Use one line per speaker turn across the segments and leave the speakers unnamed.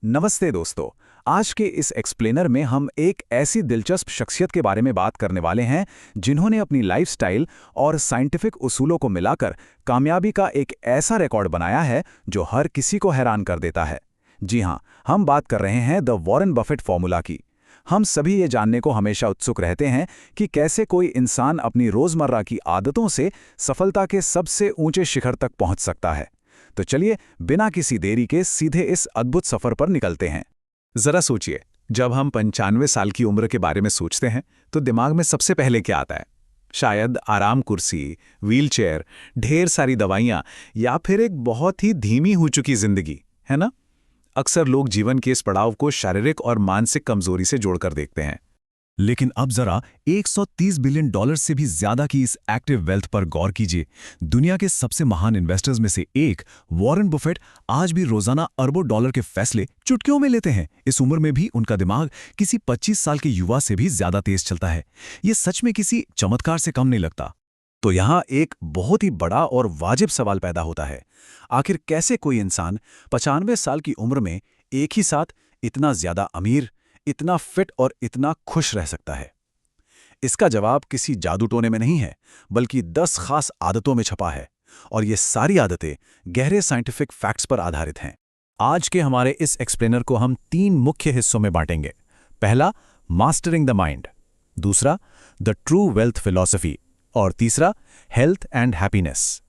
नमस्ते दोस्तों। आज के इस एक्सप्लेनर में हम एक ऐसी दिलचस्प शख्सियत के बारे में बात करने वाले हैं जिन्होंने अपनी लाइफस्टाइल और साइंटिफिक उसूलों को मिलाकर कामयाबी का एक ऐसा रिकॉर्ड बनाया है जो हर किसी को हैरान कर देता है। जी हां, हम बात कर रहे हैं द वॉरेन बफेट फॉर्मूला की। हम सभी ये जानने को हमेशा उत्सुक रहते हैं कि कैसे कोई इंसान अपनी रोजमर्रा की आदतों से सफलता के सबसे ऊंचे शिखर तक पहुंच सकता है। तो चलिए बिना किसी देरी के सीधे इस अद्भुत सफर पर निकलते हैं। जरा सोचिए, जब हम 95 साल की उम्र के बारे में सोचते हैं तो दिमाग में सबसे पहले क्या आता है? शायद आराम कुर्सी, व्हीलचेयर, ढेर सारी दवाइयां या फिर एक बहुत ही धीमी हो चुकी जिंदगी, है ना? अक्सर लोग जीवन के इस पड़ाव को शारीरिक और मानसिक कमजोरी से जोड़कर देखते हैं।
लेकिन अब जरा 130 बिलियन डॉलर से भी ज्यादा की इस एक्टिव वेल्थ पर गौर कीजिए। दुनिया के सबसे महान इन्वेस्टर्स में से एक वॉरेन बफेट आज भी रोजाना अरबों डॉलर के फैसले चुटकियों में लेते हैं। इस उम्र में भी उनका दिमाग किसी 25 साल के युवा से भी ज्यादा तेज चलता है। ये सच में किसी चमत्कार से कम नहीं लगता।
तो यहाँ एक बहुत ही बड़ा और वाजिब सवाल पैदा होता है, आखिर कैसे कोई इंसान 95 साल की उम्र में एक ही साथ इतना ज्यादा अमीर, इतना फिट और इतना खुश रह सकता है? इसका जवाब किसी जादूटोने में नहीं है, बल्कि 10 खास आदतों में छपा है। और ये सारी आदतें गहरे साइंटिफिक फैक्ट्स पर आधारित हैं। आज के हमारे इस एक्सप्लेनर को हम 3 मुख्य हिस्सों में बांटेंगे। पहला, मास्टरिंग द माइंड। दूसरा, द ट्रू वेल्थ फिलॉसफी। और तीसरा, हेल्थ एंड हैप्पीनेस।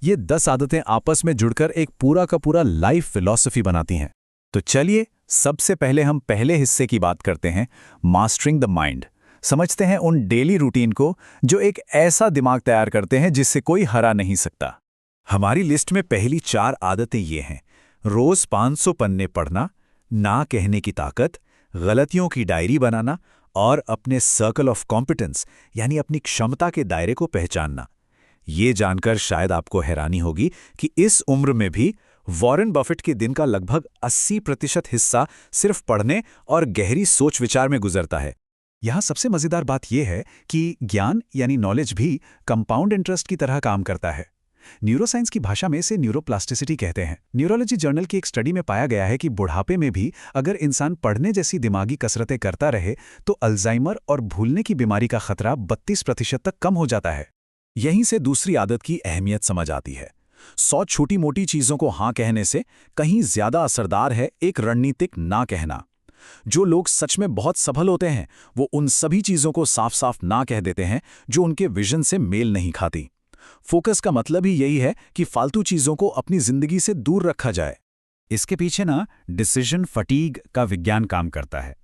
ये 10 आदतें आपस में जुड़कर एक पूरा का पूरा लाइफ फिलॉसफी बनाती हैं। तो चलिए सबसे पहले हम पहले हिस्से की बात करते हैं, मास्टरिंग द माइंड। समझते हैं उन डेली रूटीन को जो एक ऐसा दिमाग तैयार करते हैं जिससे कोई हरा नहीं सकता। हमारी लिस्ट में पहली 4 आदतें ये हैं: रोज 500 पन्ने पढ़ना, ना कहने की ताकत, गलतियों की डायरी बनाना और अपने सर्कल ऑफ कॉम्पिटेंस यानी अपनी क्षमता के दायरे को पहचानना। ये जानकर शायद आपको हैरानी होगी कि इस उम्र में भी वॉरेन बफेट के दिन का लगभग 80% हिस्सा सिर्फ पढ़ने और गहरी सोच विचार में गुजरता है। यहाँ सबसे मजेदार बात यह है कि ज्ञान यानी नॉलेज भी कंपाउंड इंटरेस्ट की तरह काम करता है। न्यूरोसाइंस की भाषा में इसे न्यूरोप्लास्टिसिटी कहते हैं। न्यूरोलॉजी जर्नल की एक स्टडी में पाया गया है कि बुढ़ापे में भी अगर इंसान पढ़ने जैसी दिमागी कसरतें करता रहे तो अल्जाइमर और भूलने की बीमारी का खतरा 32% तक कम हो जाता है। यहीं से दूसरी आदत की अहमियत समझ आती है। 100 छोटी मोटी चीजों को हाँ कहने से कहीं ज्यादा असरदार है एक रणनीतिक ना कहना। जो लोग सच में बहुत सफल होते हैं वो उन सभी चीजों को साफ साफ ना कह देते हैं जो उनके विजन से मेल नहीं खाती। फोकस का मतलब ही यही है कि फालतू चीजों को अपनी जिंदगी से दूर रखा जाए। इसके पीछे ना डिसीजन फटीग का विज्ञान काम करता है।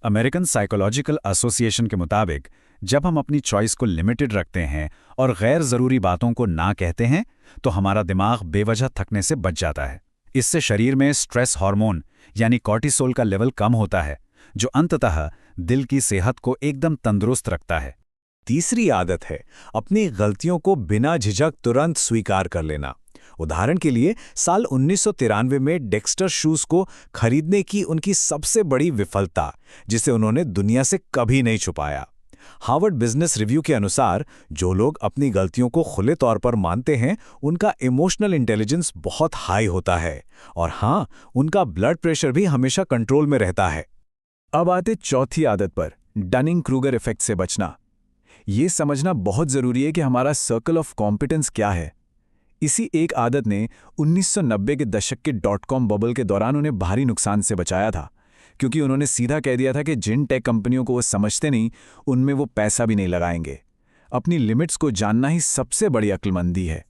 अमेरिकन साइकोलॉजिकल एसोसिएशन के मुताबिक जब हम अपनी चॉइस को लिमिटेड रखते हैं और गैर जरूरी बातों को ना कहते हैं तो हमारा दिमाग बेवजह थकने से बच जाता है। इससे शरीर में स्ट्रेस हार्मोन यानी कॉर्टिसोल का लेवल कम होता है, जो अंततः दिल की सेहत को एकदम तंदुरुस्त रखता है। तीसरी आदत है अपनी गलतियों को बिना झिझक तुरंत स्वीकार कर लेना। उदाहरण के लिए साल 1993 में डेक्स्टर शूज को खरीदने की उनकी सबसे बड़ी विफलता, जिसे उन्होंने दुनिया से कभी नहीं छुपाया। हार्वर्ड बिजनेस रिव्यू के अनुसार जो लोग अपनी गलतियों को खुले तौर पर मानते हैं उनका इमोशनल इंटेलिजेंस बहुत हाई होता है और हाँ, उनका ब्लड प्रेशर भी हमेशा कंट्रोल में रहता है। अब आते चौथी आदत पर, डनिंग क्रूगर इफेक्ट से बचना। ये समझना बहुत जरूरी है कि हमारा सर्कल ऑफ कॉम्पिटेंस क्या है। इसी एक आदत ने 1990 के दशक के .com बबल के दौरान उन्हें भारी नुकसान से बचाया था, क्योंकि उन्होंने सीधा कह दिया था कि जिन टेक कंपनियों को वो समझते नहीं उनमें वो पैसा भी नहीं लगाएंगे। अपनी लिमिट्स को जानना ही सबसे बड़ी अक्लमंदी है।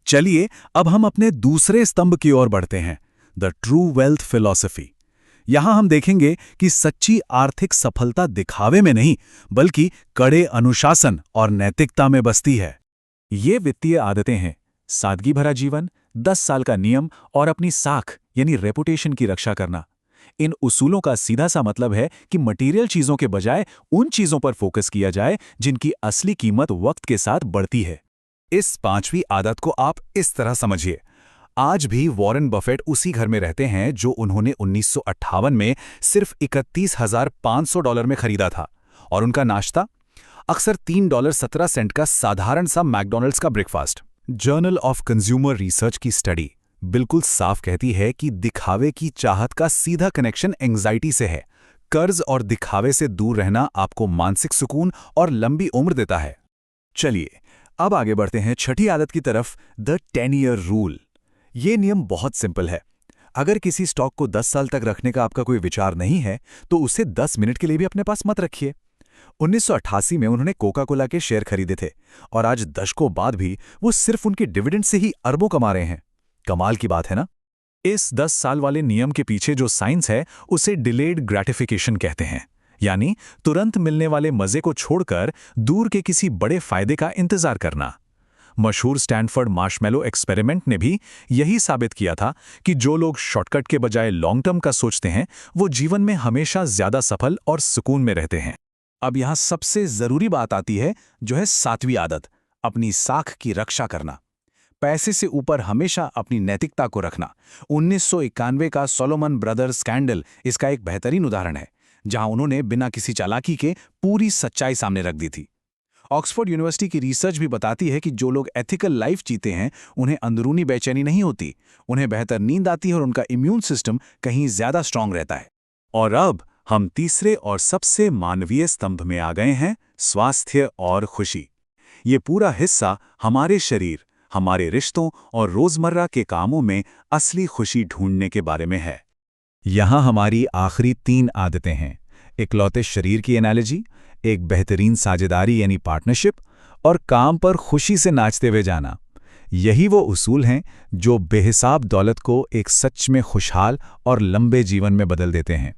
चलिए अब हम अपने दूसरे स्तंभ की ओर बढ़ते हैं, द ट्रू वेल्थ फिलॉसफी। यहां हम देखेंगे कि सच्ची आर्थिक सफलता दिखावे में नहीं बल्कि कड़े अनुशासन और नैतिकता में बसती है। ये वित्तीय आदतें हैं: सादगी भरा जीवन, 10 साल का नियम और अपनी साख यानी रेपुटेशन की रक्षा करना। इन उसूलों का सीधा सा मतलब है कि मटेरियल चीजों के बजाय उन चीजों पर फोकस किया जाए जिनकी असली कीमत वक्त के साथ बढ़ती है। इस 5वीं आदत को आप इस तरह समझिए। आज भी वॉरेन बफेट उसी घर में रहते हैं जो उन्होंने 1958 में सिर्फ $31,500 में खरीदा था, और उनका नाश्ता अक्सर $3.17 का साधारण सा मैकडॉनल्ड्स का breakfast. Journal of consumer research की स्टडी बिल्कुल साफ कहती है कि दिखावे की चाहत का सीधा कनेक्शन एंग्जाइटी से है। कर्ज और दिखावे से दूर रहना आपको मानसिक सुकून और लंबी उम्र देता है। चलिए अब आगे बढ़ते हैं छठी आदत की तरफ, द 10-year रूल। ये नियम बहुत सिंपल है। अगर किसी स्टॉक को 10 साल तक रखने का आपका कोई विचार नहीं है तो उसे 10 मिनट के लिए भी अपने पास मत रखिए। 1988 में उन्होंने कोका कोला के शेयर खरीदे थे और आज दशकों बाद भी वो सिर्फ उनके डिविडेंड से ही अरबों कमा रहे हैं। कमाल की बात है ना? इस 10 साल वाले नियम के पीछे जो साइंस है उसे डिलेड ग्रैटिफिकेशन कहते हैं, यानी तुरंत मिलने वाले मजे को छोड़कर दूर के किसी बड़े फायदे का इंतजार करना। मशहूर स्टैनफोर्ड मार्शमैलो एक्सपेरिमेंट ने भी यही साबित किया था कि जो लोग शॉर्टकट के बजाय लॉन्ग टर्म का सोचते हैं वो जीवन में हमेशा ज्यादा सफल और सुकून में रहते हैं। अब यहाँ सबसे जरूरी बात आती है, जो है 7वीं आदत, अपनी साख की रक्षा करना। पैसे से ऊपर हमेशा अपनी नैतिकता को रखना। 1991 का सोलोमन ब्रदर्स स्कैंडल इसका एक बेहतरीन उदाहरण है, जहां उन्होंने बिना किसी चालाकी के पूरी सच्चाई सामने रख दी थी। ऑक्सफोर्ड यूनिवर्सिटी की रिसर्च भी बताती है कि जो लोग एथिकल लाइफ जीते हैं उन्हें अंदरूनी बेचैनी नहीं होती, उन्हें बेहतर नींद आती है और उनका इम्यून सिस्टम कहीं ज्यादा स्ट्रांग रहता है। और अब हम तीसरे और सबसे मानवीय स्तंभ में आ गए हैं, स्वास्थ्य और खुशी। ये पूरा हिस्सा हमारे शरीर, हमारे रिश्तों और रोजमर्रा के कामों में असली खुशी ढूंढने के बारे में है।
यहाँ हमारी आखिरी 3 आदतें हैं: इकलौते शरीर की एनालॉजी, एक बेहतरीन साझेदारी यानी पार्टनरशिप, और काम पर खुशी से नाचते हुए जाना। यही वो उसूल हैं जो बेहिसाब दौलत को एक सच में खुशहाल और लंबे जीवन में बदल देते हैं।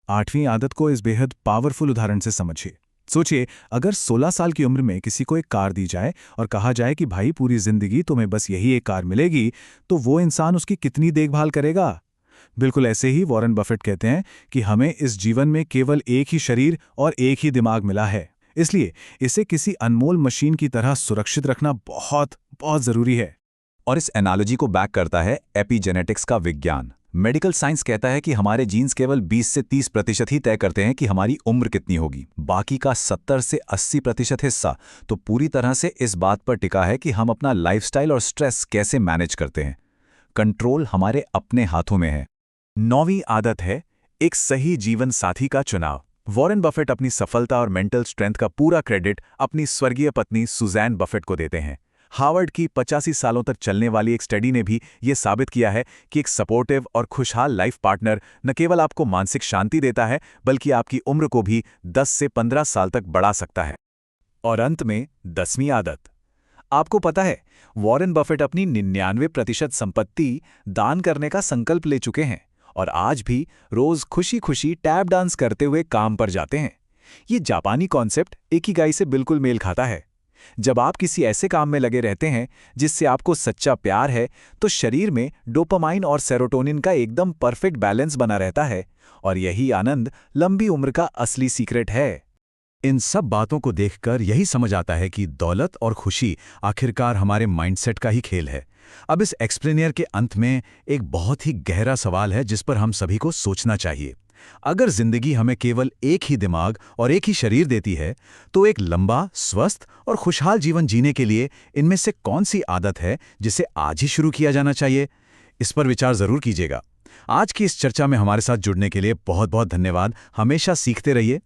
8वीं आदत को इस बेहद पावरफुल उदाहरण से समझिए। सोचिए, अगर 16 साल की उम्र में किसी को एक कार दी जाए और कहा जाए कि भाई पूरी जिंदगी तुम्हें बस यही एक कार मिलेगी, तो वो इंसान उसकी कितनी देखभाल करेगा। बिल्कुल ऐसे ही वॉरेन बफेट कहते हैं कि हमें इस जीवन में केवल एक ही शरीर और एक ही दिमाग मिला है, इसलिए इसे किसी अनमोल मशीन की तरह सुरक्षित रखना बहुत बहुत जरूरी है।
और इस एनालॉजी को बैक करता है एपिजेनेटिक्स का विज्ञान। मेडिकल साइंस कहता है कि हमारे जीन्स केवल 20 से 30% ही तय करते हैं कि हमारी उम्र कितनी होगी। बाकी का 70 से 80% हिस्सा तो पूरी तरह से इस बात पर टिका है कि हम अपना लाइफस्टाइल और स्ट्रेस कैसे मैनेज करते हैं। कंट्रोल हमारे अपने हाथों में है। 9वीं आदत है एक सही जीवन साथी का चुनाव। वॉरेन बफेट अपनी सफलता और मेंटल स्ट्रेंथ का पूरा क्रेडिट अपनी स्वर्गीय पत्नी सुजैन बफेट को देते हैं। हार्वर्ड की 85 सालों तक चलने वाली एक स्टडी ने भी ये साबित किया है कि एक सपोर्टिव और खुशहाल लाइफ पार्टनर न केवल आपको मानसिक शांति देता है, बल्कि आपकी उम्र को भी 10 से 15 साल तक बढ़ा सकता है। और अंत में 10वीं आदत। आपको पता है, वॉरेन बफेट अपनी 99% संपत्ति दान करने का संकल्प ले चुके हैं और आज भी रोज खुशी खुशी टैप डांस करते हुए काम पर जाते हैं। ये जापानी कॉन्सेप्ट इकिगाई से बिल्कुल मेल खाता है। जब आप किसी ऐसे काम में लगे रहते हैं जिससे आपको सच्चा प्यार है, तो शरीर में डोपामाइन और सेरोटोनिन का एकदम परफेक्ट बैलेंस बना रहता है, और यही आनंद लंबी उम्र का असली सीक्रेट है।
इन सब बातों को देखकर यही समझ आता है कि दौलत और खुशी आखिरकार हमारे माइंडसेट का ही खेल है। अब इस एक्सप्लेनियर के अंत में एक बहुत ही गहरा सवाल है जिस पर हम सभी को सोचना चाहिए। अगर जिंदगी हमें केवल एक ही दिमाग और एक ही शरीर देती है, तो एक लंबा, स्वस्थ और खुशहाल जीवन जीने के लिए इनमें से कौन सी आदत है जिसे आज ही शुरू किया जाना चाहिए? इस पर विचार जरूर कीजिएगा। आज की इस चर्चा में हमारे साथ जुड़ने के लिए बहुत बहुत धन्यवाद। हमेशा सीखते रहिए।